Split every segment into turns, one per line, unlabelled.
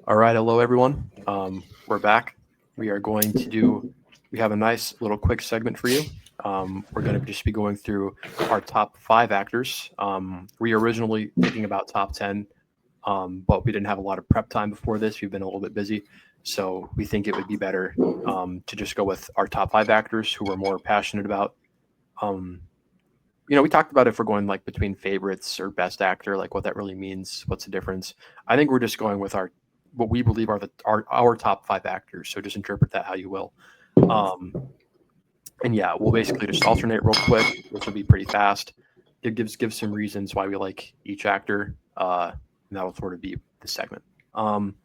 All right, hello everyone. We're back. We are going to do. We have a nice little quick segment for you. We're going to just be going through our top five actors. We were originally thinking about top 10, but we didn't have a lot of prep time before this. We've been a little bit busy, so we think it would be better to just go with our top five actors who we're more passionate about. Um, we talked about if we're going like between favorites or best actor, like what that really means, what's the difference. I think we're just going with our what we believe are our top five actors. So just interpret that how you will. Um, and yeah, we'll basically just alternate real quick, which will be pretty fast. It gives some reasons why we like each actor, and that'll sort of be the segment. Um,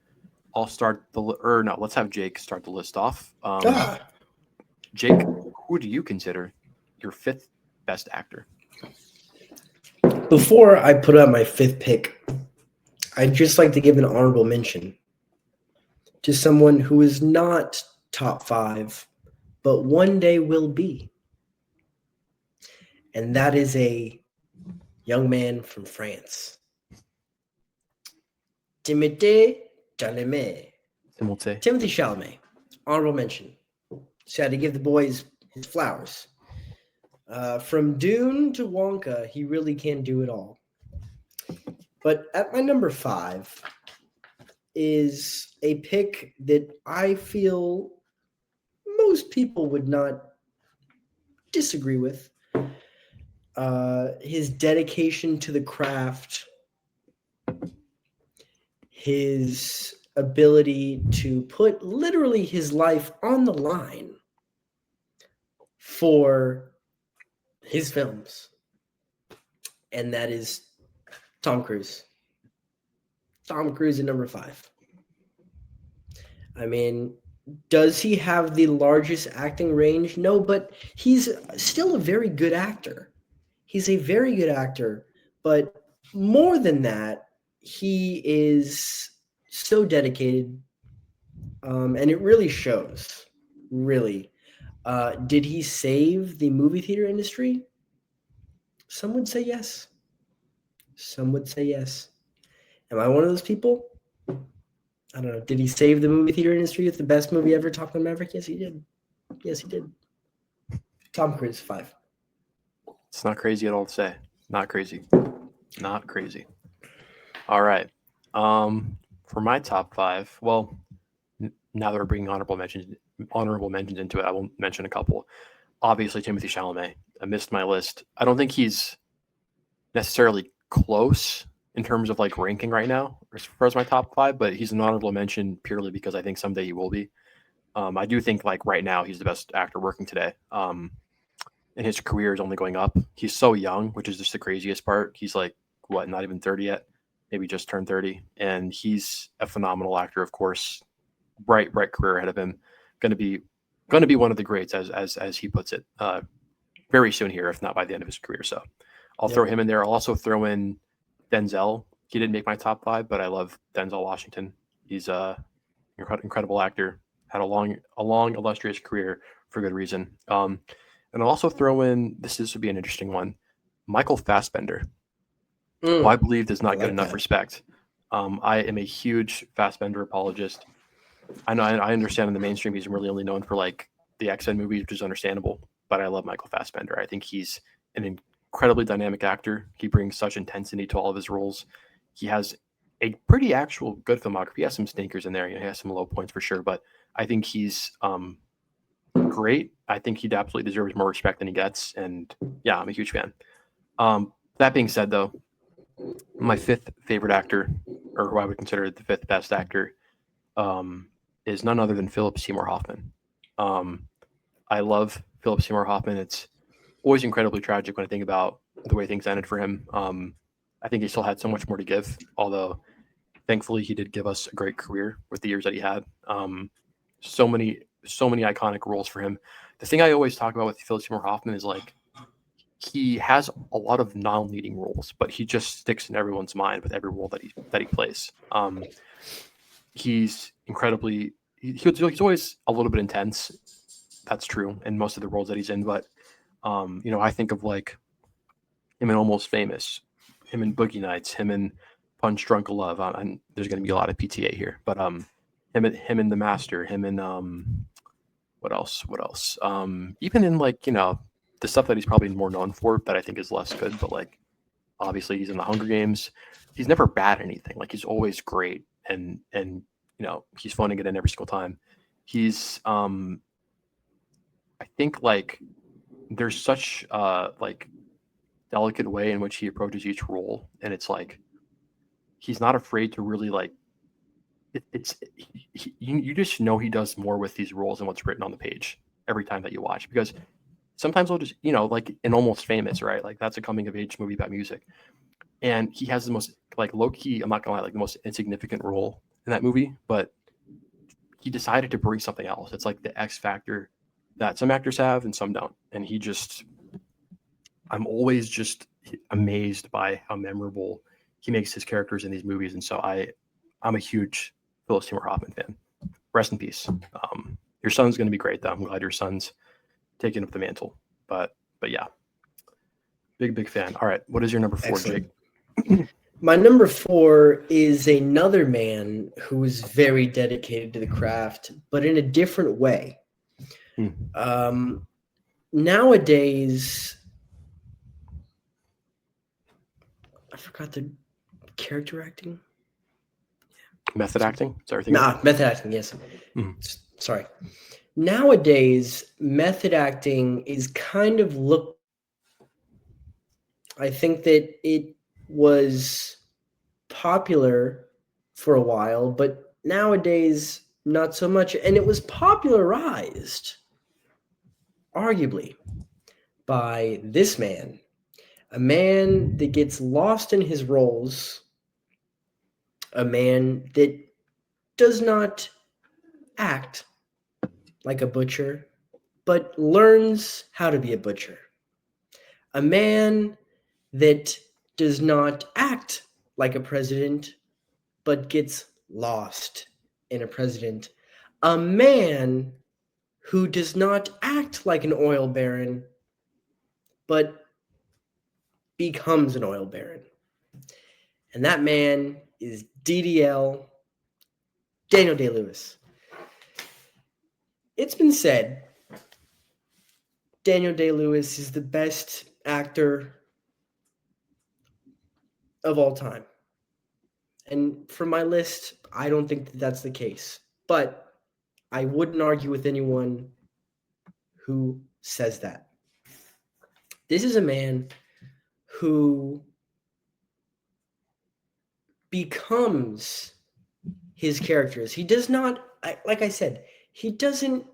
I'll start or no, let's have Jake start the list off.
Ah,
Jake, who do you consider your fifth best actor?
before I put up my fifth pick, I'd just like to give an honorable mention to someone who is not top five, but one day will be. And that is a young man from France. Timothée Chalamet.
Timothy.
Timothy Chalamet. Honorable mention. So I had to give the boys his flowers. From Dune to Wonka, he really can do it all. But at my number five is a pick that I feel most people would not disagree with. His dedication to the craft, his ability to put literally his life on the line for his films, and that is Tom Cruise. Tom Cruise at number five. I mean, does he have the largest acting range? No, but he's still a very good actor. He's a very good actor, but more than that, he is so dedicated, and it really shows. Really, did he save the movie theater industry? Some would say yes. Some would say yes. Am I one of those people? I don't know. Did he save the movie theater industry with the best movie ever, Top Gun Maverick? Yes, he did. Yes, he did. Tom Cruise, five.
It's not crazy at all to say. Not crazy. Not crazy. All right. For my top five, well, now that we're bringing honorable mentions into it, I will mention a couple. Obviously, Timothy Chalamet. I missed my list. I don't think he's necessarily close in terms of like ranking right now as far as my top five, but he's an honorable mention purely because I think someday he will be. I do think like right now he's the best actor working today. And his career is only going up. He's so young, which is just the craziest part. He's like what, not even 30 yet, maybe just turned 30, and he's a phenomenal actor. Of course, bright career ahead of him. Going to be one of the greats as he puts it. Very soon here, if not by the end of his career. So I'll throw him in there. I'll also throw in Denzel. He didn't make my top five, but I love Denzel Washington. He's a incredible actor. Had a long illustrious career for good reason. And I'll also throw in this would be an interesting one. Michael Fassbender, who I believe does not get enough respect. I am a huge Fassbender apologist. I understand in the mainstream he's really only known for like the X-Men movies, which is understandable. But I love Michael Fassbender. I think he's an incredibly dynamic actor. He brings such intensity to all of his roles. He has a pretty actual good filmography. He has some stinkers in there. He has some low points for sure, but I think he's great. I think he absolutely deserves more respect than he gets, and yeah, I'm a huge fan. That being said, though, my fifth favorite actor, or who I would consider the fifth best actor, is none other than Philip Seymour Hoffman. Um, I love Philip Seymour Hoffman. It's always incredibly tragic when I think about the way things ended for him. I think he still had so much more to give, although thankfully he did give us a great career with the years that he had. So many iconic roles for him. The thing I always talk about with Philip Seymour Hoffman is like he has a lot of non-leading roles, but he just sticks in everyone's mind with every role that he plays. He's incredibly he's always a little bit intense. That's true in most of the roles that he's in, but I think of like him in Almost Famous, him in Boogie Nights, him in Punch Drunk Love. And there's going to be a lot of PTA here, but him and The Master, him and what else? What else? Even in like the stuff that he's probably more known for that I think is less good, but like obviously he's in the Hunger Games. He's never bad at anything. Like he's always great, and he's phoning it in every single time. He's I think like there's such like delicate way in which he approaches each role, and it's like he's not afraid to really like you just know he does more with these roles than what's written on the page every time that you watch, because sometimes we'll just like in Almost Famous, right? Like that's a coming of age movie about music, and he has the most like low key, I'm not gonna lie, like the most insignificant role in that movie, but he decided to bring something else. It's like the X factor that some actors have and some don't, and I'm always just amazed by how memorable he makes his characters in these movies, and so I'm a huge Phyllis Seymour Hoffman fan. Rest in peace. Your son's going to be great, though. I'm glad your son's taking up the mantle. But yeah, big fan. All right, what is your number 4,
Excellent.
Jake?
My number 4 is another man who is very dedicated to the craft, but in a different way. Nowadays, I forgot the character acting.
Method acting? Is everything?
Method acting, yes. Sorry. Nowadays, method acting is kind of I think that it was popular for a while, but nowadays, not so much. And it was popularized, arguably, by this man. A man that gets lost in his roles. A man that does not act like a butcher, but learns how to be a butcher. A man that does not act like a president, but gets lost in a president. A man who does not act like an oil baron, but becomes an oil baron. And that man is DDL, Daniel Day-Lewis. It's been said Daniel Day-Lewis is the best actor of all time. And for my list, I don't think that that's the case. But I wouldn't argue with anyone who says that. This is a man who becomes his characters. He does not, like I said, he doesn't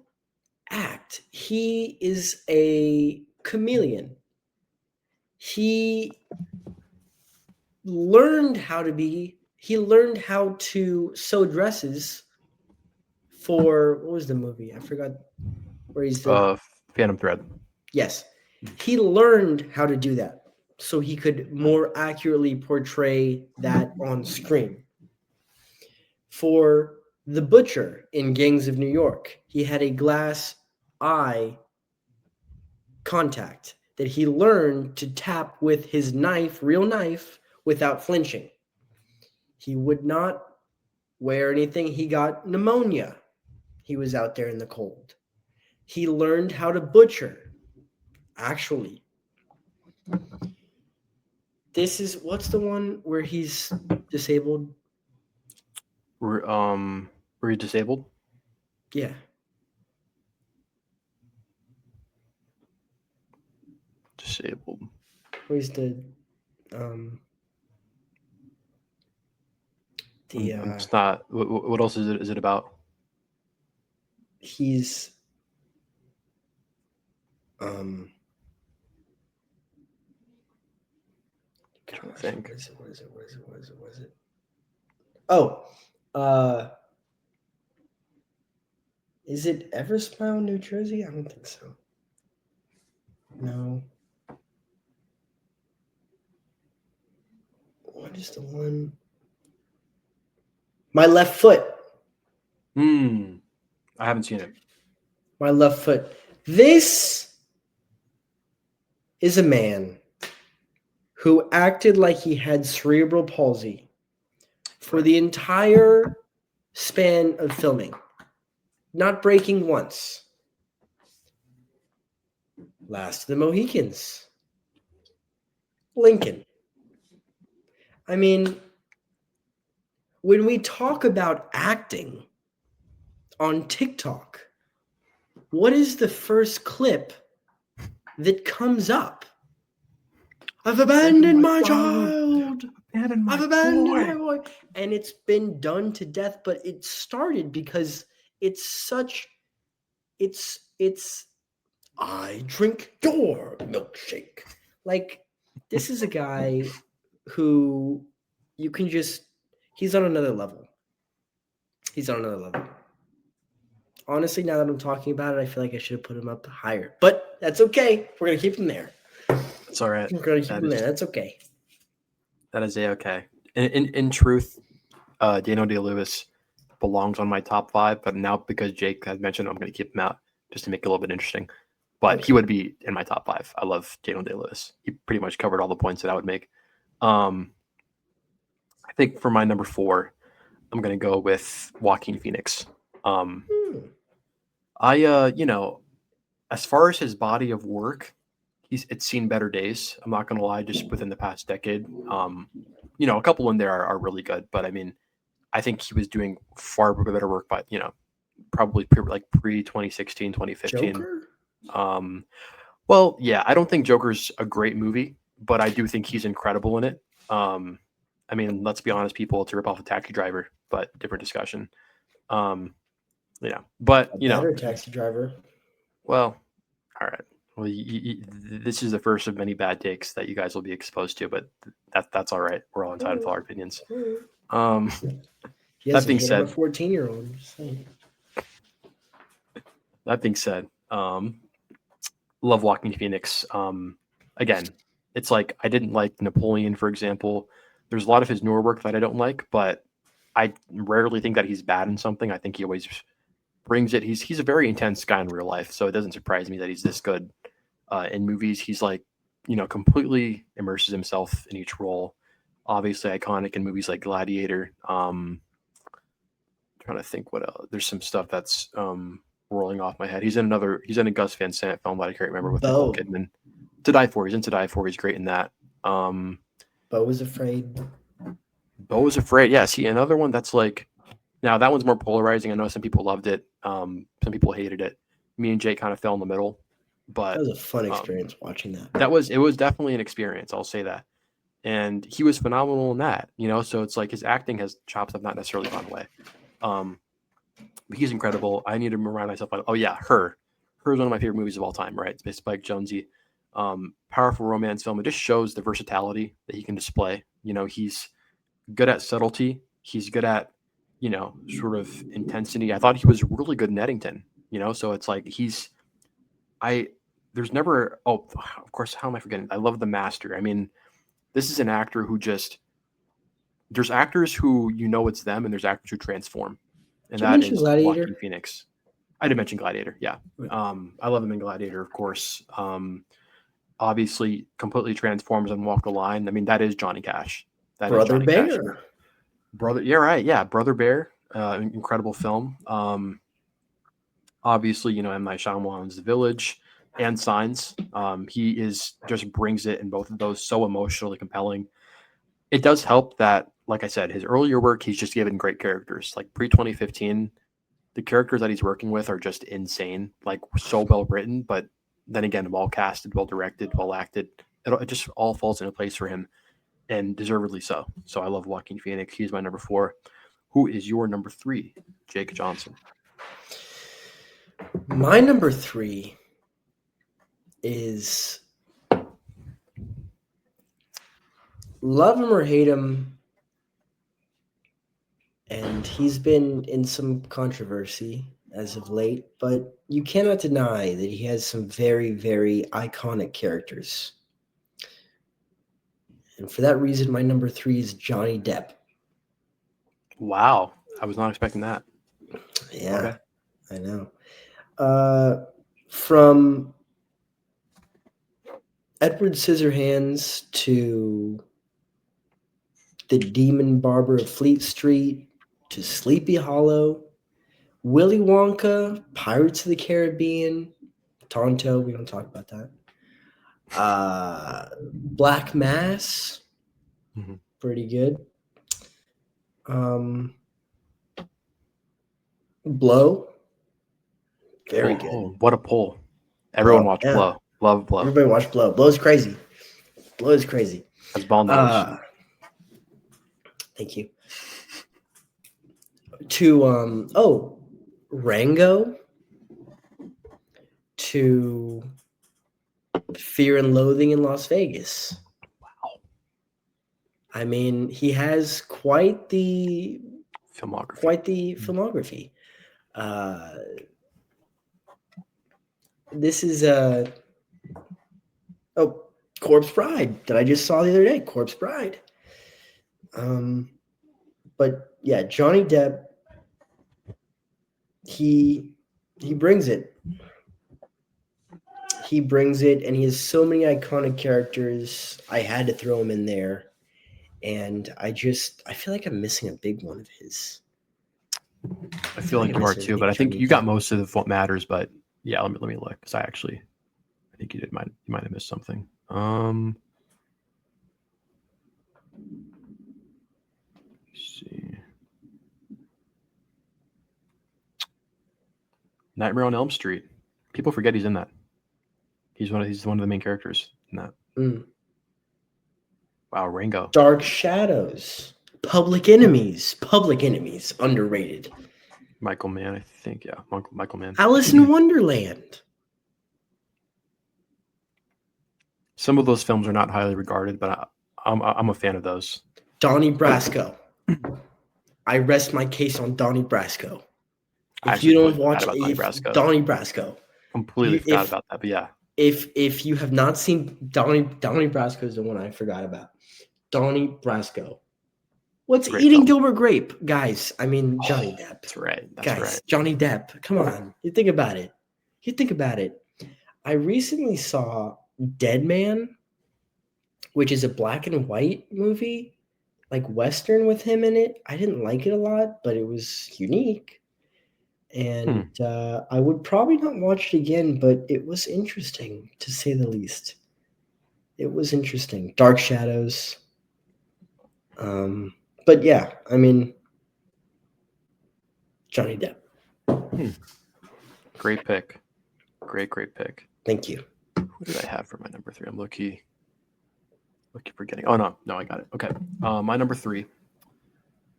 act. He is a chameleon. He learned how to sew dresses for, what was the movie? I forgot where he's the
Phantom Thread.
Yes. He learned how to do that so he could more accurately portray that on screen. For the butcher in Gangs of New York, he had a glass eye contact that he learned to tap with his knife, real knife, without flinching. He would not wear anything. He got pneumonia. He was out there in the cold. He learned how to butcher. Actually, this is, what's the one where he's disabled?
Were you disabled?
Yeah.
Disabled.
Where's the
it's not. What else is it about?
He's
I think.
What is it? Oh, is it Eversmile, New Jersey? I don't think so. No. What is the one? My Left Foot.
I haven't seen it.
My Left Foot. This is a man who acted like he had cerebral palsy for the entire span of filming, not breaking once. Last of the Mohicans. Lincoln. I mean, when we talk about acting on TikTok, what is the first clip that comes up? I've abandoned my child. I've abandoned my boy. And it's been done to death, but it started because it's I drink your milkshake. Like, this is a guy who you can just, he's on another level. He's on another level. Honestly, now that I'm talking about it, I feel like I should have put him up higher. But that's okay. We're going to keep him there.
It's all right.
We're going to keep him there. That's okay.
That is okay. In truth, Daniel Day-Lewis belongs on my top 5, but now because Jake has mentioned, I'm going to keep him out just to make it a little bit interesting. But he would be in my top 5. I love Daniel Day-Lewis. He pretty much covered all the points that I would make. I think for my number 4, I'm going to go with Joaquin Phoenix. As far as his body of work, it's seen better days. I'm not going to lie, just within the past decade. A couple in there are really good, but I mean, I think he was doing far better work by, probably pre 2016, 2015.
Joker?
Well, yeah, I don't think Joker's a great movie, but I do think he's incredible in it. I mean, let's be honest, people, it's a rip off a Taxi Driver, but different discussion. But
Better Taxi Driver.
Well, all right. Well, this is the first of many bad takes that you guys will be exposed to, but that's all right. We're all entitled to our opinions.
That being said, a 14-year-old.
That being said, love Joaquin Phoenix. Again, it's like I didn't like Napoleon, for example. There's a lot of his newer work that I don't like, but I rarely think that he's bad in something. I think he always brings it. He's a very intense guy in real life, so it doesn't surprise me that he's this good in movies. He's like, completely immerses himself in each role. Obviously iconic in movies like Gladiator. Trying to think what else. There's some stuff that's rolling off my head. He's in a Gus Van Sant film that I can't remember with Nicole Kidman. To Die For. He's in To Die For. He's great in that. Beau
Was Afraid.
Beau Was Afraid. Yeah, see, another one that's like, now that one's more polarizing. I know some people loved it. Some people hated it. Me and Jake kind of fell in the middle. But
that was a fun experience watching that.
It was definitely an experience. I'll say that. And he was phenomenal in that, so it's like his acting has chops I've not necessarily gone away. But he's incredible. I need to remind myself, Her. Her is one of my favorite movies of all time, right? It's by Spike Jonze. Powerful romance film. It just shows the versatility that he can display. He's good at subtlety. He's good at, sort of intensity. I thought he was really good in Eddington, so it's like there's never, of course, how am I forgetting? I love The Master. I mean, this is an actor who there's actors who, it's them, and there's actors who transform. And that is Joaquin Phoenix. I did mention Gladiator. Yeah. I love him in Gladiator, of course. Obviously completely transforms and Walk the Line. I mean, that is Johnny Cash.
Brother Bear.
Yeah, right. Yeah. Brother Bear. Incredible film. Obviously, M. Night Shyamalan's The Village and Signs. He just brings it in both of those, so emotionally compelling. It does help that, like I said, his earlier work, he's just given great characters. Like pre-2015, the characters that he's working with are just insane, like so well written, but then again, well casted, well directed, well acted. It just all falls into place for him, and deservedly so. So I love Joaquin Phoenix. He's my number 4. Who is your number 3, Jake Johnson?
My number 3 is, love him or hate him, and he's been in some controversy as of late, but you cannot deny that he has some very, very iconic characters. And for that reason, my number 3 is Johnny Depp.
Wow. I was not expecting that.
Yeah, okay. I know. From Edward Scissorhands to The Demon Barber of Fleet Street to Sleepy Hollow, Willy Wonka, Pirates of the Caribbean, Tonto, we don't talk about that. Black Mass,
Mhm.
pretty good. Blow, very good.
Oh, what a pull. Everyone
Blow,
watch
yeah.
Blow. Love Blow.
Everybody watch Blow. Blow's crazy. Blow is crazy.
That's ball knowledge.
Thank you. To Rango, to Fear and Loathing in Las Vegas.
Wow.
I mean, he has quite the filmography. This is Corpse Bride that I just saw the other day. Corpse Bride. But yeah, Johnny Depp, he brings it. He brings it, and he has so many iconic characters. I had to throw him in there, and I feel like I'm missing a big one of his.
I feel like you are too, but I think you got most of what matters. But yeah, let me look, because I think you might have missed something. Let's see. Nightmare on Elm Street. People forget he's in that. He's one of the main characters in that. Wow, Rango.
Dark Shadows. Public Enemies. Underrated.
Michael Mann, I think. Yeah, Michael Mann.
Alice in Wonderland.
Some of those films are not highly regarded, but I'm a fan of those.
Donnie Brasco. I rest my case on Donnie Brasco. If you don't watch Donnie Brasco.
Completely forgot about that, but yeah.
If you have not seen Donnie Brasco is the one I forgot about. Donnie Brasco. What's Great Eating film. Gilbert Grape? Guys, I mean, Johnny Depp.
That's right.
Guys, Johnny Depp. Come on. You think about it. I recently saw Dead Man, which is a black and white movie, like Western with him in it. I didn't like it a lot, but it was unique. And I would probably not watch it again, but it was interesting, to say the least. It was interesting. Dark Shadows. But yeah, I mean, Johnny Depp.
Great pick. Great pick.
Thank you.
What did I have for my number 3? I'm lucky forgetting. Oh, no, I got it. Okay. My number 3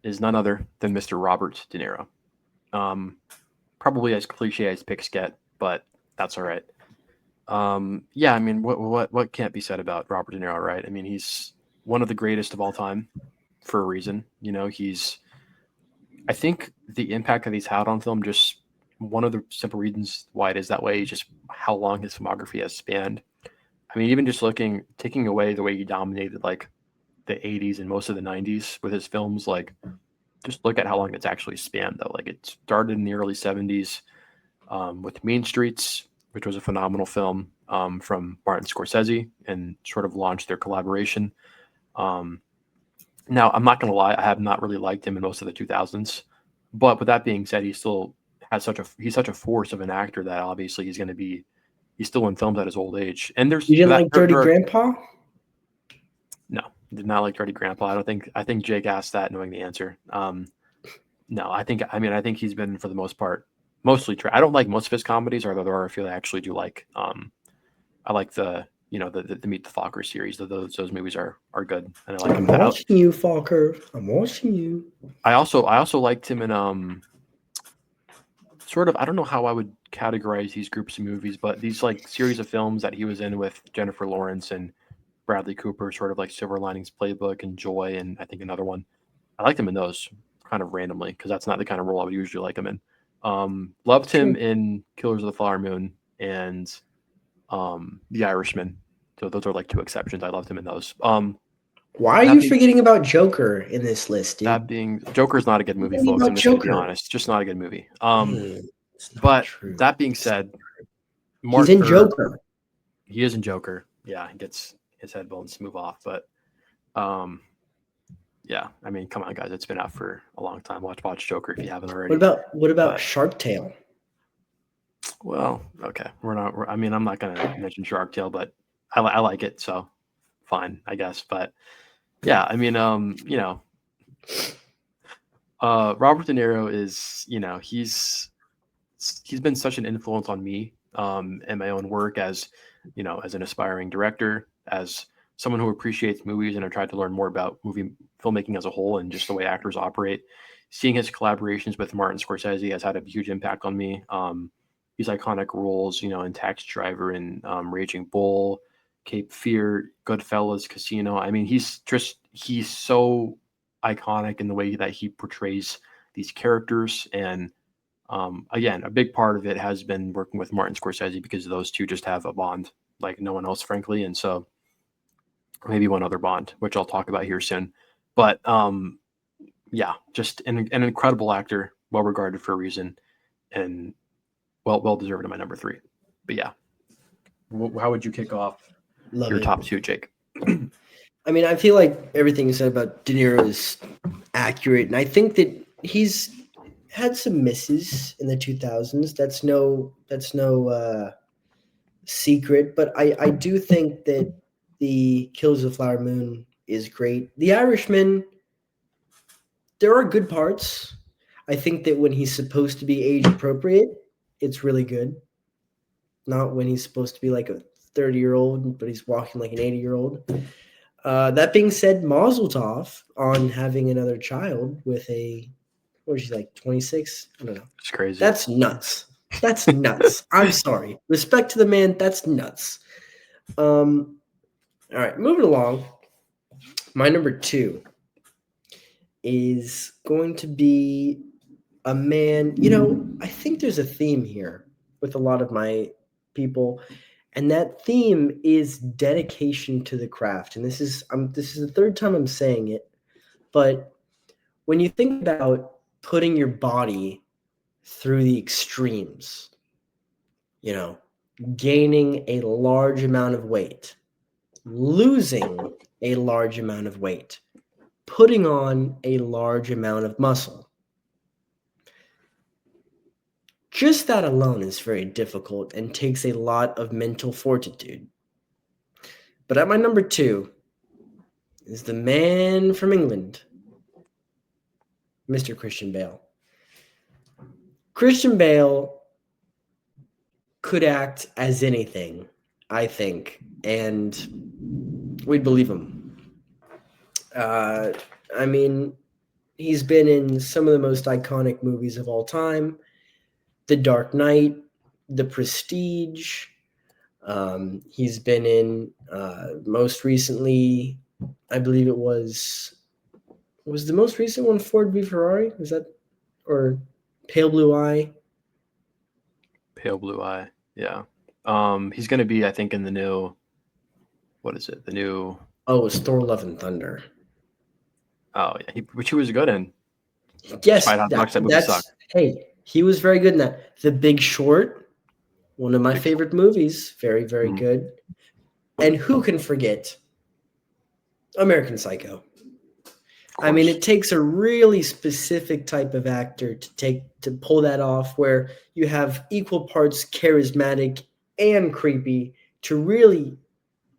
is none other than Mr. Robert De Niro. Probably as cliche as picks get, but that's all right. Yeah, I mean, what can't be said about Robert De Niro, right? I mean, he's one of the greatest of all time for a reason. You know, I think the impact that he's had on film, just one of the simple reasons why it is that way is just how long his filmography has spanned. I mean, even just taking away the way he dominated like the 80s and most of the 90s with his films, like just look at how long it's actually spanned though. Like it started in the early 70s with Mean Streets, which was a phenomenal film from Martin Scorsese, and sort of launched their collaboration. Now, I'm not going to lie, I have not really liked him in most of the 2000s. But with that being said, he's such a force of an actor that obviously he's still in films at his old age. And
you didn't like Dirty Grandpa?
No, did not like Dirty Grandpa. I think Jake asked that knowing the answer. No, I think he's been, for the most part, mostly I don't like most of his comedies, although there are a few I actually do like. I like the Meet the Fokker series. Those movies are good, and I like him.
I'm watching you, Fokker. I'm watching you.
I also liked him in sort of, I don't know how I would categorize these groups of movies, but these like series of films that he was in with Jennifer Lawrence and Bradley Cooper, sort of like Silver Linings Playbook and Joy, and I think another one. I liked him in those kind of randomly because that's not the kind of role I would usually like him in. Loved him in Killers of the Flower Moon and The Irishman. So those are like 2 exceptions. I loved him in those.
Why are you forgetting about Joker in this list, dude?
That being, Joker's not a good movie, folks. I'm just going to be honest. Just not a good movie. But true. That being said,
he's in Joker.
He is in Joker. Yeah, he gets his head bones move off. But yeah, I mean, come on, guys, it's been out for a long time. Watch Joker if you haven't
What
already.
about
But
Shark Tale?
well, okay, I mean, I'm not gonna mention Shark Tale, but I like it, so fine, I guess. But yeah, I mean, Robert De Niro is, he's been such an influence on me in my own work as, as an aspiring director, as someone who appreciates movies and have tried to learn more about movie filmmaking as a whole and just the way actors operate. Seeing his collaborations with Martin Scorsese has had a huge impact on me. These iconic roles, in Taxi Driver and Raging Bull, Cape Fear, Goodfellas, Casino. I mean, he's so iconic in the way that he portrays these characters. And again, a big part of it has been working with Martin Scorsese because those two just have a bond like no one else, frankly. And so maybe one other bond, which I'll talk about here soon. But yeah, just an incredible actor, well regarded for a reason, and well deserved in my number three. But yeah, how would you kick off
Love
your
it.
top two, Jake?
I mean, I feel like everything you said about De Niro is accurate, and I think that he's had some misses in the 2000s. That's no secret, but I do think that the Kills of the Flower Moon is great. The Irishman, there are good parts. I think that when he's supposed to be age appropriate, it's really good. Not when he's supposed to be like a 30-year-old, but he's walking like an 80-year-old. That being said, Mazel Tov on having another child with what was she like, 26? I don't know.
It's crazy.
That's nuts. That's nuts. I'm sorry. Respect to the man. That's nuts. All right, moving along. My number two is going to be a man. I think there's a theme here with a lot of my people, and that theme is dedication to the craft. And this is the third time I'm saying it, but when you think about putting your body through the extremes, gaining a large amount of weight, losing a large amount of weight, putting on a large amount of muscle. Just that alone is very difficult and takes a lot of mental fortitude. But at my number two is the man from England, Mr. Christian Bale. Christian Bale could act as anything, I think, and we'd believe him. I mean, he's been in some of the most iconic movies of all time: The Dark Knight, The Prestige. He's been in most recently, I believe it was the most recent one Ford v Ferrari? Was that, or Pale Blue Eye?
Pale Blue Eye. Yeah. He's going to be, I think, in the new. What is it? The new.
Oh, it was Thor: Love and Thunder.
Oh yeah, which he was good in.
Yes,
Despite how much that movie sucked.
hey, he was very good in that. The Big Short, one of my
Big
favorite movies. Very, very
Mhm.
good. And who can forget American Psycho? I mean, it takes a really specific type of actor to pull that off, where you have equal parts charismatic and creepy to really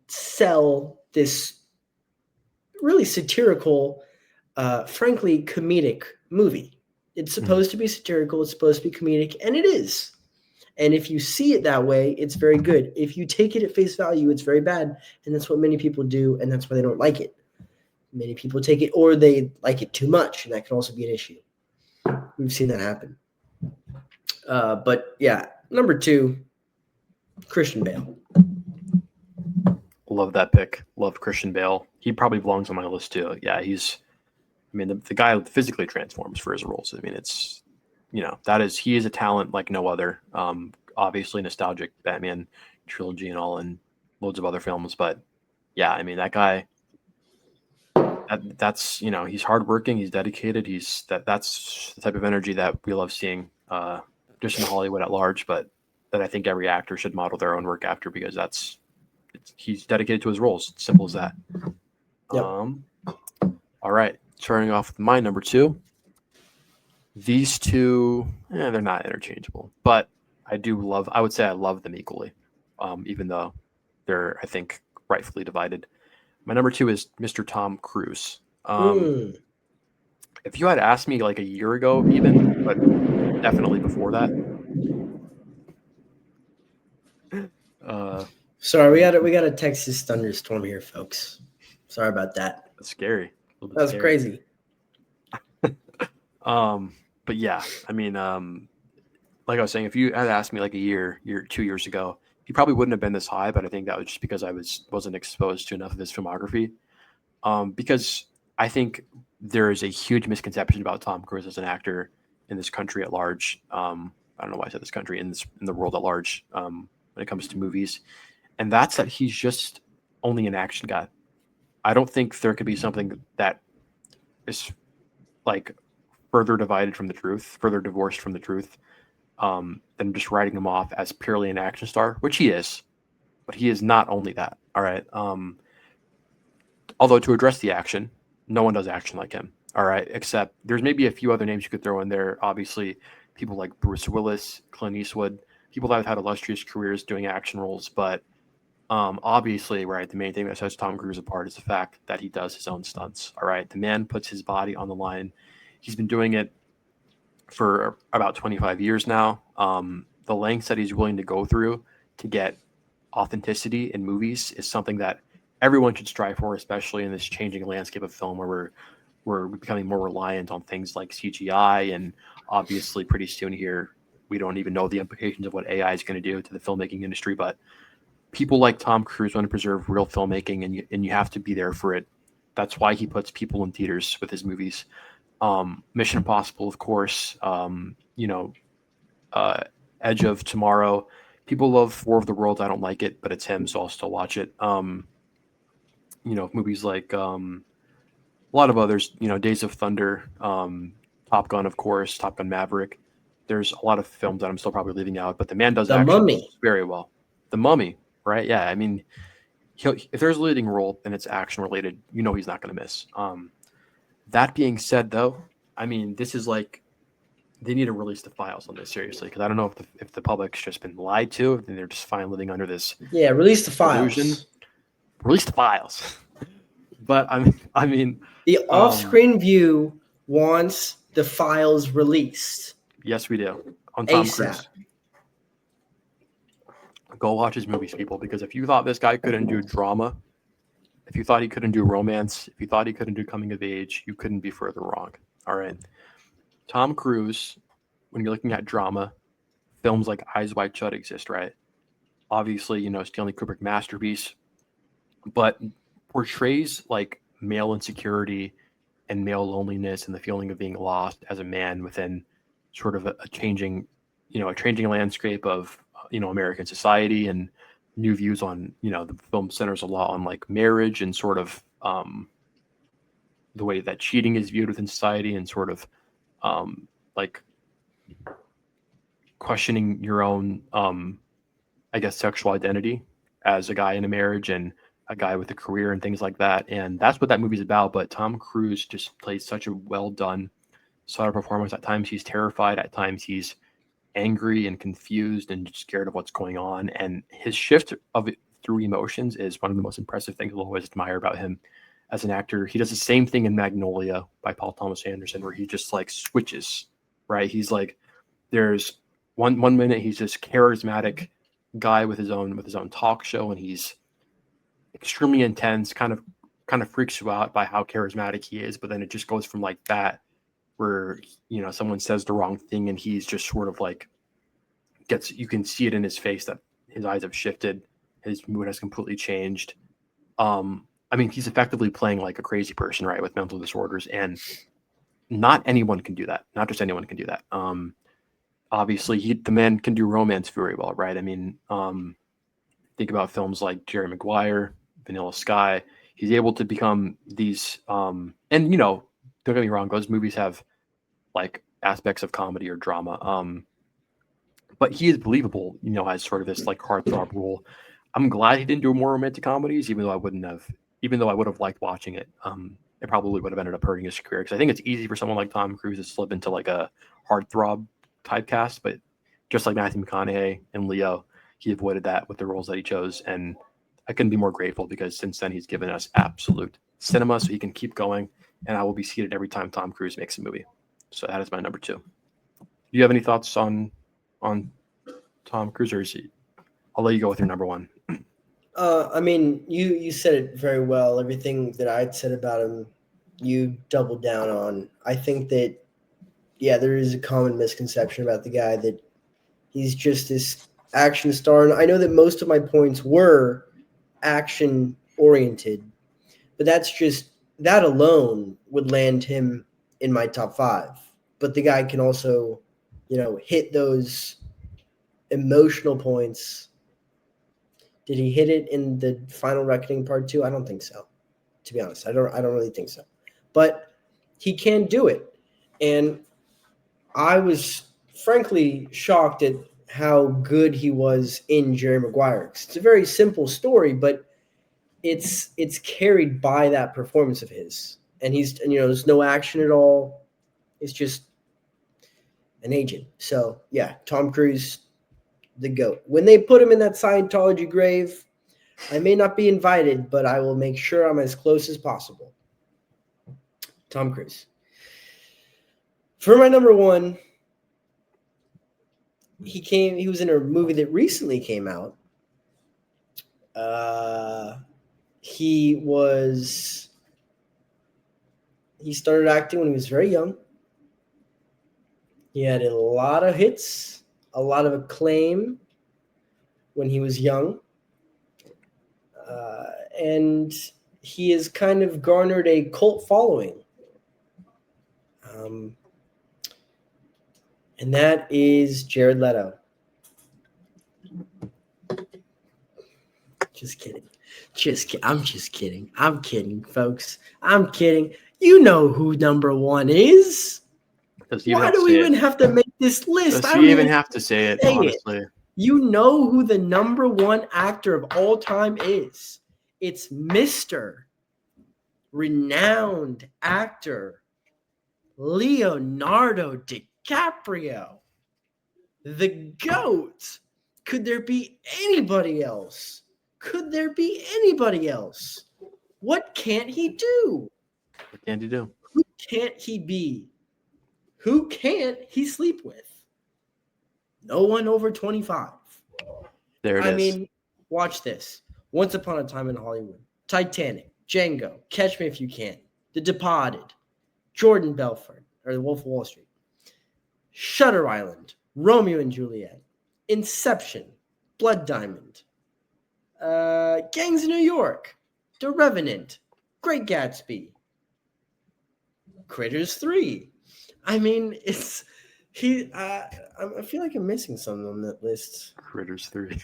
sell this really satirical, frankly comedic movie. It's supposed to be satirical, it's supposed to be comedic, and it is. And if you see it that way, it's very good. If you take it at face value, it's very bad, and that's what many people do, and that's why they don't like it. Many people take it, or they like it too much, and that can also be an issue. We've seen that happen. But yeah, number two, Christian Bale.
Love that pick. Love Christian Bale. He probably belongs on my list too. Yeah, the guy physically transforms for his roles. I mean, it's, he is a talent like no other. Obviously nostalgic Batman trilogy and all, and loads of other films. But yeah, I mean, that guy, that's, he's hardworking, he's dedicated. That's the type of energy that we love seeing, just in Hollywood at large, but that I think every actor should model their own work after, because he's dedicated to his roles. It's simple as that.
Yep.
All right. starting off with my number 2. These two, they're not interchangeable, but I would say I love them equally, even though they're, I think, rightfully divided. My number 2 is Mr. Tom Cruise. If you had asked me like a year ago, even, but definitely before that,
Sorry, we got a Texas thunderstorm here, folks. Sorry about that.
that's scary. A little bit
That's
scary.
crazy.
But yeah, I mean, like I was saying, if you had asked me like 2 years ago, he probably wouldn't have been this high. But I think that was just because I wasn't exposed to enough of his filmography. Because I think there is a huge misconception about Tom Cruise as an actor in this country at large. I don't know why I said this country, in the world at large, when it comes to movies, and that's that he's just only an action guy. I don't think there could be something that is like further divided from the truth, further divorced from the truth, than just writing him off as purely an action star, which he is, but he is not only that. All right. Although to address the action, no one does action like him. All right, except there's maybe a few other names you could throw in there. Obviously, people like Bruce Willis, Clint Eastwood, people that have had illustrious careers doing action roles. But obviously, right, the main thing that sets Tom Cruise apart is the fact that he does his own stunts. All right, the man puts his body on the line. He's been doing it for about 25 years now. The lengths that he's willing to go through to get authenticity in movies is something that everyone should strive for, especially in this changing landscape of film where we're becoming more reliant on things like CGI, and obviously pretty soon here we don't even know the implications of what AI is going to do to the filmmaking industry. But people like Tom Cruise want to preserve real filmmaking, and you have to be there for it. That's why he puts people in theaters with his movies. Mission Impossible, of course. Edge of Tomorrow. People love War of the Worlds. I don't like it, but it's him, so I'll still watch it. Movies like a lot of others. Days of Thunder, Top Gun, of course, Top Gun Maverick. There's a lot of films that I'm still probably leaving out, but the man does
The
action
Mummy.
very well. The Mummy, right? Yeah, I mean, if there's a leading role and it's action related, he's not going to miss. That being said, though, I mean, this is like they need to release the files on this seriously, because I don't know if the public's just been lied to and they're just fine living under this
Yeah, release the
illusion.
files.
Release the files. But I mean,
The off-screen view wants the files released.
Yes, we do. On Tom
ASAP.
Cruise. Go watch his movies, people, because if you thought this guy couldn't do drama, if you thought he couldn't do romance, if you thought he couldn't do coming of age, you couldn't be further wrong. All right. Tom Cruise, when you're looking at drama, films like Eyes Wide Shut exist, right? Obviously, Stanley Kubrick masterpiece, but portrays like male insecurity and male loneliness and the feeling of being lost as a man within sort of a changing landscape of American society, and new views on the film centers a lot on like marriage and sort of the way that cheating is viewed within society, and sort of like questioning your own I guess sexual identity as a guy in a marriage and a guy with a career and things like that. And that's what that movie's about. But Tom Cruise just plays such a well done sort of performance. At times he's terrified, at times he's angry and confused and scared of what's going on. And his shift of it through emotions is one of the most impressive things I'll always admire about him as an actor. He does the same thing in Magnolia by Paul Thomas Anderson, where he just like switches, right? He's like, there's one minute he's this charismatic guy with his own talk show, and he's extremely intense, kind of freaks you out by how charismatic he is. But then it just goes from like that, where someone says the wrong thing and he's just sort of like you can see it in his face that his eyes have shifted, his mood has completely changed. I mean, he's effectively playing like a crazy person, right, with mental disorders, and not anyone can do that. Not just anyone can do that. Obviously, the man can do romance very well, right? I mean, think about films like Jerry Maguire, Vanilla Sky. He's able to become these, and don't get me wrong, those movies have like aspects of comedy or drama. But he is believable, as sort of this like heartthrob role. I'm glad he didn't do more romantic comedies, even though I would have liked watching it. it probably would have ended up hurting his career. Because I think it's easy for someone like Tom Cruise to slip into like a heartthrob typecast, but just like Matthew McConaughey and Leo, he avoided that with the roles that he chose. And I couldn't be more grateful because since then he's given us absolute cinema, so he can keep going. And I will be seated every time Tom Cruise makes a movie. So that is my number 2. Do you have any thoughts on Tom Cruise, or is he? I'll let you go with your number 1.
I mean, you said it very well. Everything that I'd said about him, you doubled down on. I think that, yeah, there is a common misconception about the guy that he's just this action star. And I know that most of my points were action oriented, but that alone would land him in my top 5. But the guy can also, hit those emotional points. Did he hit it in the Final Reckoning Part 2? I don't think so. To be honest, I don't really think so. But he can do it. And I was frankly shocked at how good he was in Jerry Maguire. It's a very simple story, but it's carried by that performance of his. And there's no action at all. It's just an agent. So yeah, Tom Cruise, the GOAT. When they put him in that Scientology grave, I may not be invited, but I will make sure I'm as close as possible. Tom Cruise. For my number 1, he was in a movie that recently came out. He started acting when he was very young. He had a lot of hits, a lot of acclaim when he was young. And he has kind of garnered a cult following. And that is Jared Leto. Just kidding. I'm just kidding. I'm kidding, folks. I'm kidding. You know who number 1 is. Why do we even have to make this list?
Does he even have to say it, honestly?
You know who the number 1 actor of all time is. It's Mr. Renowned actor Leonardo DiCaprio. The GOAT. Could there be anybody else? What can't he do?
What can't he do?
Who can't he be? Who can't he sleep with? No one over 25.
There it is.
I mean, watch this. Once Upon a Time in Hollywood, Titanic, Django, Catch Me If You Can, The Departed, Jordan Belfort, or The Wolf of Wall Street, Shutter Island, Romeo and Juliet, Inception, Blood Diamond, Gangs of New York, The Revenant, Great Gatsby, Critters 3. I mean, I feel like I'm missing something on that list.
Critters 3.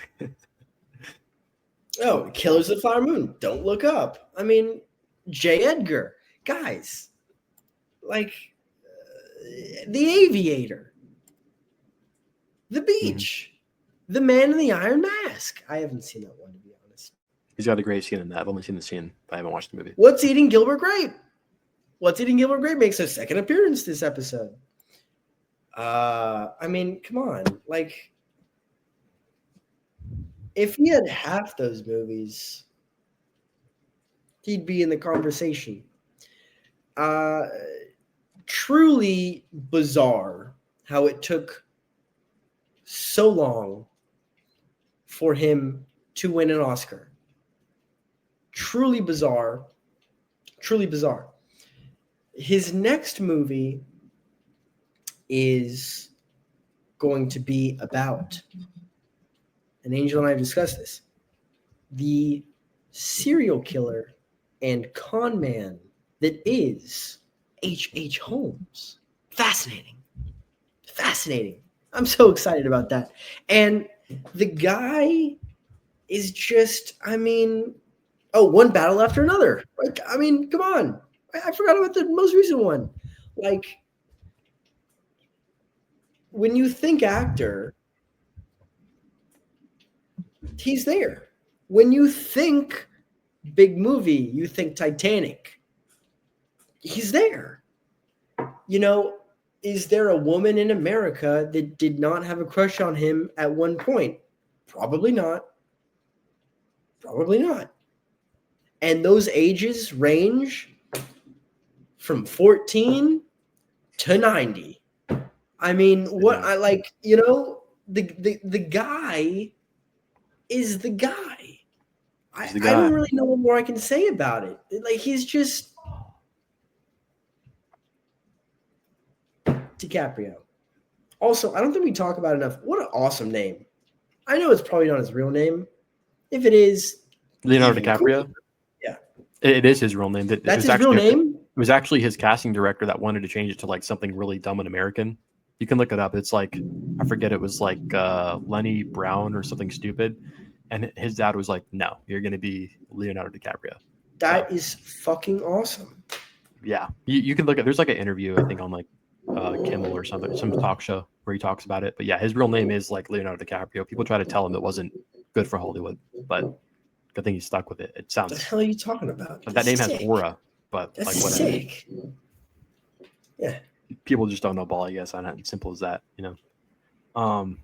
Oh, Killers of the Flower Moon. Don't Look Up. I mean, J. Edgar. Guys, like The Aviator, The Beach, The Man in the Iron Mask. I haven't seen that one, to be honest.
He's got a great scene in that. I've only seen the scene, but I haven't watched the movie.
What's Eating Gilbert Grape? What's Eating Gilbert Grape makes a second appearance this episode. I mean, come on. Like, if he had half those movies, he'd be in the conversation. Truly bizarre how it took so long for him to win an Oscar. Truly bizarre. Truly bizarre. His next movie is going to be about, and Angel and I have discussed this, the serial killer and con man that is H.H. Holmes. Fascinating. I'm so excited about that. And the guy is just, I mean, one battle after another. Like, I mean, come on. I forgot about the most recent one. Like, when you think actor, he's there. When you think big movie, you think Titanic. he's there. You know, is there a woman in America that did not have a crush on him at one point? Probably not. Probably not. And those ages range from 14 to 90. I mean, what
Yeah.
I like, you know, the guy is the guy.
He's the
I
guy.
don't really know what more I can say about it. Like, he's just DiCaprio. Also, I don't think we talk about enough. What an awesome name. I know it's probably not his real name. If it is,
Leonardo
even cooler.
DiCaprio.
Yeah.
It is his real name. It
That's
was
his real
actually
name?
it was actually his casting director that wanted to change it to like something really dumb and American. You can look it up. It's like I forget. It was like Lenny Brown or something stupid, and his dad was like, "No, you're going to be Leonardo DiCaprio."
That is fucking awesome.
Yeah, you can look at. There's like an interview I think on like Kimmel or something, some talk show where he talks about it. But yeah, his real name is like Leonardo DiCaprio. People try to tell him it wasn't good for Hollywood, but good thing he's stuck with it. It
What the
sounds
hell are you talking about?
that name has aura, but
That's
like whatever.
sick. Yeah.
People just don't know ball, I guess. And simple as that, you know.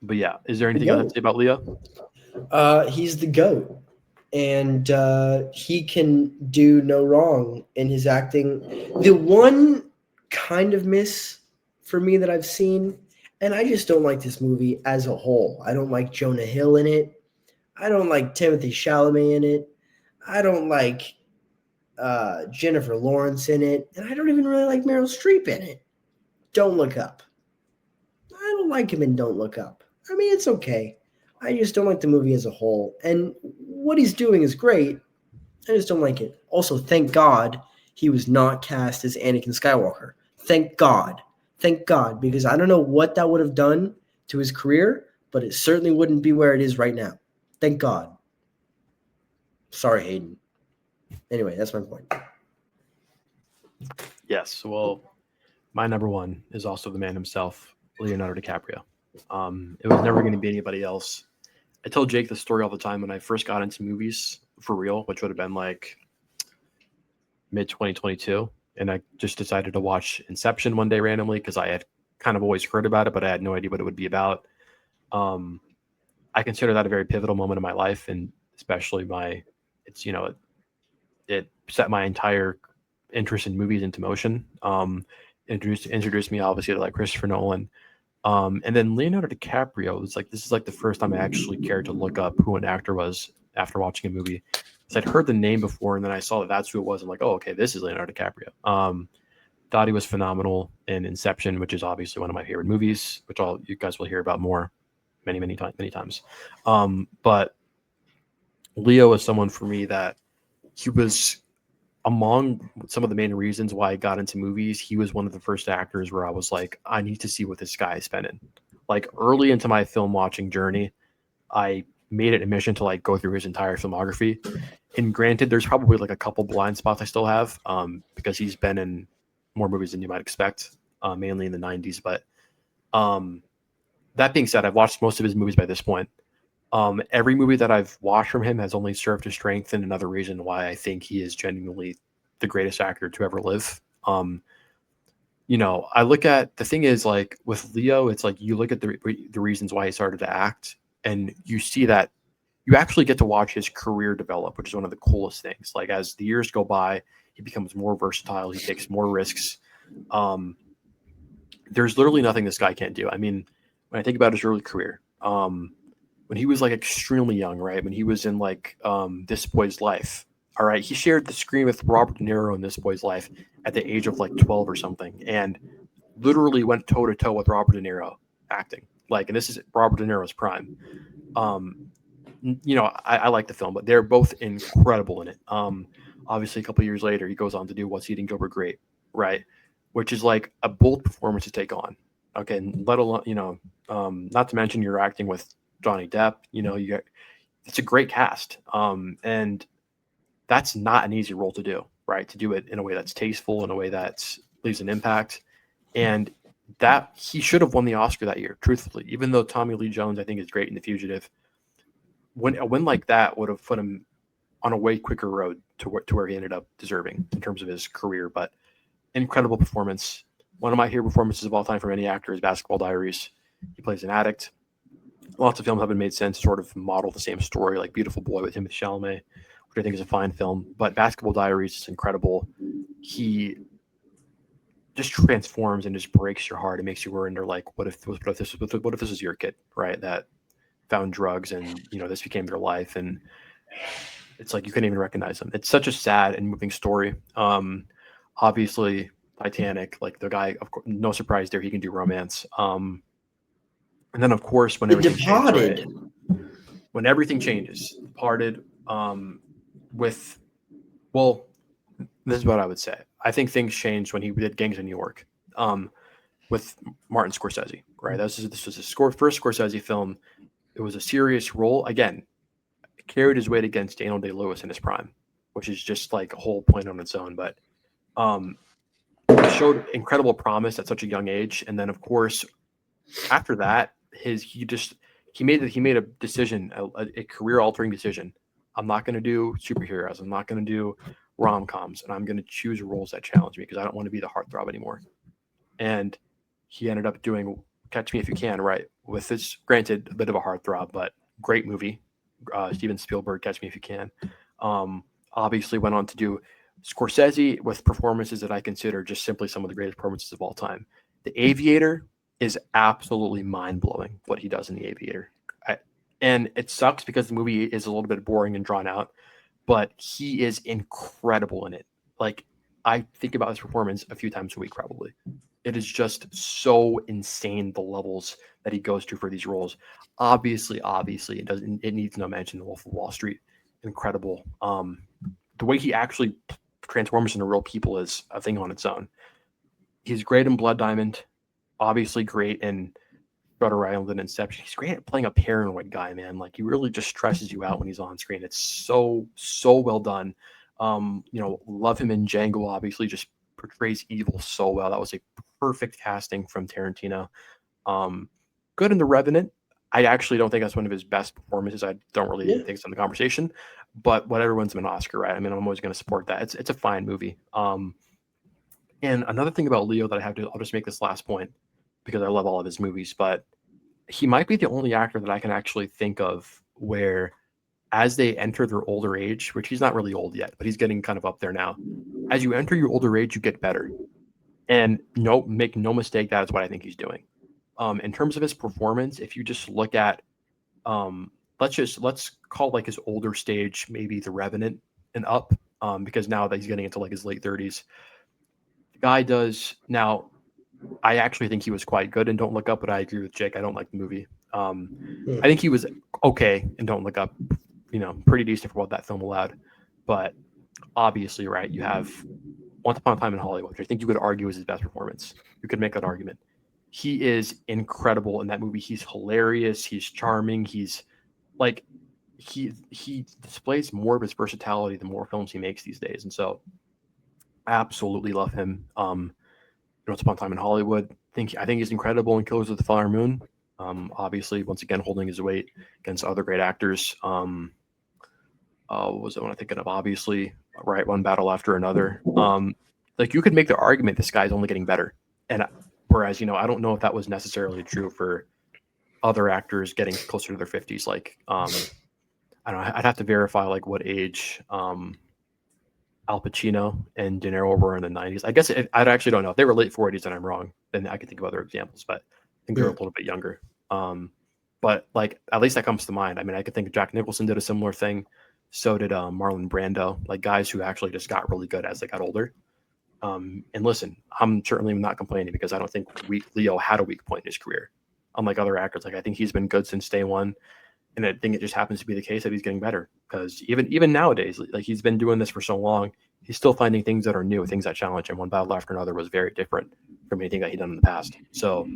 But yeah, is there anything else to say about Leo?
He's the GOAT. And he can do no wrong in his acting. The one kind of miss for me that I've seen, and I just don't like this movie as a whole. I don't like Jonah Hill in it. I don't like Timothy Chalamet in it. I don't like Jennifer Lawrence in it. And I don't even really like Meryl Streep in it. Don't Look Up. I don't like him in Don't Look Up. I mean, it's okay. I just don't like the movie as a whole. And what he's doing is great. I just don't like it. Also, thank God he was not cast as Anakin Skywalker. Thank God. Thank God. Because I don't know what that would have done to his career, but it certainly wouldn't be where it is right now. Thank God. Sorry, Hayden. Anyway, that's my point.
Yes. Well, my number one is also the man himself, Leonardo DiCaprio. It was never going to be anybody else. I tell Jake the story all the time when I first got into movies for real, which would have been like mid 2022. And I just decided to watch Inception one day randomly because I had kind of always heard about it, but I had no idea what it would be about. I consider that a very pivotal moment in my life, and especially it set my entire interest in movies into motion. Introduced me obviously to like Christopher Nolan. And then Leonardo DiCaprio was like, this is like the first time I actually cared to look up who an actor was after watching a movie. So I'd heard the name before, and then I saw that that's who it was. I'm like, oh, okay, this is Leonardo DiCaprio. Thought he was phenomenal in Inception, which is obviously one of my favorite movies, which all you guys will hear about more many times. But Leo is someone for me that he was among some of the main reasons why I got into movies. He was one of the first actors where I was like, I need to see what this guy is spending. Like early into my film watching journey, I made it a mission to like go through his entire filmography. And granted, there's probably like a couple blind spots I still have because he's been in more movies than you might expect, mainly in the 90s. But that being said, I've watched most of his movies by this point. Every movie that I've watched from him has only served to strengthen another reason why I think he is genuinely the greatest actor to ever live. I look at the thing is like with Leo, it's like you look at the reasons why he started to act, and you see that you actually get to watch his career develop, which is one of the coolest things. Like as the years go by, he becomes more versatile. He takes more risks. There's literally nothing this guy can't do. I mean, when I think about his early career, when he was like extremely young, right? When he was in like This Boy's Life. All right. He shared the screen with Robert De Niro in This Boy's Life at the age of like 12 or something, and literally went toe to toe with Robert De Niro acting. Like, and this is Robert De Niro's prime. I like the film, but they're both incredible in it. Obviously, a couple years later, he goes on to do What's Eating Gilbert Grape, right? Which is like a bold performance to take on. Okay, and let alone not to mention you're acting with Johnny Depp. It's a great cast, and that's not an easy role to do, right? To do it in a way that's tasteful, in a way that leaves an impact, and that he should have won the Oscar that year. Truthfully, even though Tommy Lee Jones I think is great in The Fugitive, when a win like that would have put him on a way quicker road to where he ended up deserving in terms of his career. But incredible performance. One of my favorite performances of all time from any actor is Basketball Diaries. He plays an addict. Lots of films have been made since sort of model the same story, like Beautiful Boy with Timothée Chalamet, which I think is a fine film. But Basketball Diaries is incredible. He just transforms and just breaks your heart. It makes you wonder, like, what if this was your kid, right? That found drugs and this became their life, and it's like you couldn't even recognize them. It's such a sad and moving story. Obviously Titanic, like the guy, of course, no surprise there, he can do romance. And then of course when everything
Departed.
changed, right? When everything changes, Departed, with, well, this is what I would say. I think things changed when he did Gangs of New York, with Martin Scorsese, right? This was his first Scorsese film. It was a serious role. Again, carried his weight against Daniel Day-Lewis in his prime, which is just like a whole point on its own. But showed incredible promise at such a young age, and then of course after that, he made a decision, a career-altering decision. I'm not going to do superheroes. I'm not going to do rom-coms, and I'm going to choose roles that challenge me because I don't want to be the heartthrob anymore. And he ended up doing Catch Me If You Can, right? With this, granted, a bit of a heartthrob, but great movie. Steven Spielberg, Catch Me If You Can. Obviously went on to do Scorsese with performances that I consider just simply some of the greatest performances of all time. The Aviator is absolutely mind-blowing what he does in The Aviator. And it sucks because the movie is a little bit boring and drawn out, but he is incredible in it. Like, I think about his performance a few times a week, probably. It is just so insane, the levels that he goes to for these roles. Obviously, it needs no mention. The Wolf of Wall Street, incredible. The way he actually transforms into real people is a thing on its own. He's great in Blood Diamond, obviously great in Shutter Island and Inception. He's great at playing a paranoid guy, man. Like, he really just stresses you out when he's on screen. It's so well done. Love him in Django, obviously just portrays evil so well. That was a perfect casting from Tarantino. Good in The Revenant. I actually don't think that's one of his best performances. I don't really think it's in the conversation, but whatever wins him an Oscar, right? I mean, I'm always going to support that. It's a fine movie. And another thing about Leo that I'll just make this last point because I love all of his movies, but he might be the only actor that I can actually think of where, as they enter their older age, which he's not really old yet, but he's getting kind of up there now. As you enter your older age, you get better. And make no mistake, that is what I think he's doing. In terms of his performance, if you just look at, let's call like his older stage, maybe The Revenant and up, because now that he's getting into like his late 30s, the guy does now. I actually think he was quite good in Don't Look Up, but I agree with Jake. I don't like the movie. I think he was okay in Don't Look Up, pretty decent for what that film allowed. But obviously, right, you have Once Upon a Time in Hollywood, which I think you could argue is his best performance. You could make that argument. He is incredible in that movie. He's hilarious. He's charming. He's like, he displays more of his versatility the more films he makes these days. And so I absolutely love him. Once Upon a Time in Hollywood, I think he's incredible in Killers of the Flower Moon. Obviously, once again, holding his weight against other great actors. What was the one I'm thinking of? Obviously, right, One Battle After Another. Like, you could make the argument this guy's only getting better. And whereas, I don't know if that was necessarily true for other actors getting closer to their 50s. Like, I don't know, I'd have to verify like what age Al Pacino and De Niro were in the 90s. I guess I actually don't know. If they were late 40s and I'm wrong, then I can think of other examples, but I think they're a little bit younger. But like, at least that comes to mind. I mean, I could think Jack Nicholson did a similar thing. So did Marlon Brando, like guys who actually just got really good as they got older. And listen, I'm certainly not complaining because I don't think Leo had a weak point in his career. Unlike other actors, like I think he's been good since day one. And I think it just happens to be the case that he's getting better because even nowadays, like he's been doing this for so long, he's still finding things that are new, things that challenge him. One Battle After Another was very different from anything that he'd done in the past. So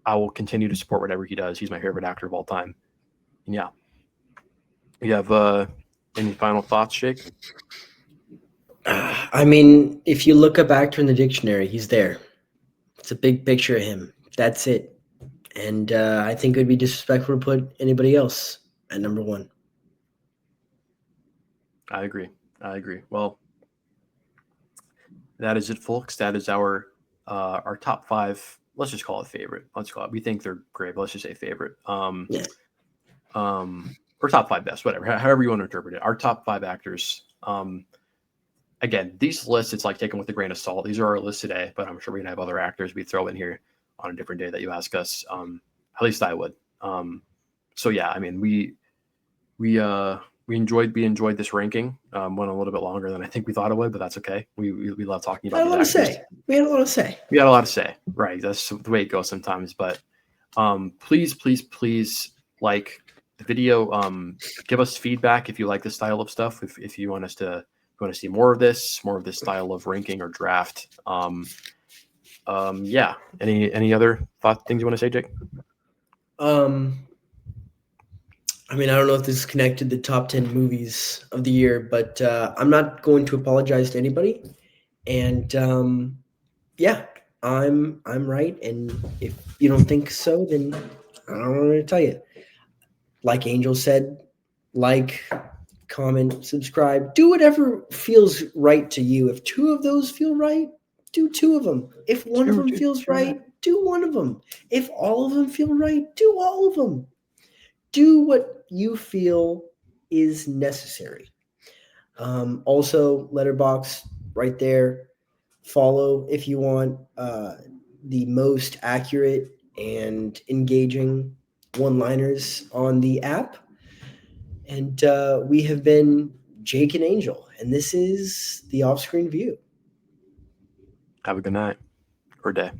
I will continue to support whatever he does. He's my favorite actor of all time. And yeah. You have any final thoughts, Jake?
I mean, if you look up actor in the dictionary, he's there. It's a big picture of him. That's it. And I think it would be disrespectful to put anybody else at number one.
I agree. I agree. Well, that is it, folks. That is our top five. Let's just call it favorite. Let's call it. We think they're great, but let's just say favorite.
Yeah.
Or top five best, whatever. However you want to interpret it. Our top five actors. Again, these lists, it's like taken with a grain of salt. These are our lists today, but I'm sure we're gonna have other actors we throw in here on a different day that you ask us. At least I would. So yeah, I mean, we enjoyed this ranking. Went a little bit longer than I think we thought it would, but that's okay. We love talking
We had
about
a lot
these
to
actors.
say. We had a lot to say.
We had a lot to say, right? That's the way it goes sometimes. But please like the video. Give us feedback if you like this style of stuff. If you want us to, if you want to see more of this style of ranking or draft. Yeah. Any other things you want to say, Jake?
I mean, I don't know if this is connected to the top 10 movies of the year, but I'm not going to apologize to anybody. And yeah, I'm right. And if you don't think so, then I don't know what to tell you. Like Angel said, like, comment, subscribe, do whatever feels right to you. If two of those feel right, do two of them. If one of them feels right, do one of them. If all of them feel right, do all of them. Do what you feel is necessary. Also, Letterbox right there. Follow if you want the most accurate and engaging one-liners on the app. And we have been Jake and Angel, and this is the Off-Screen View.
Have a good night or day.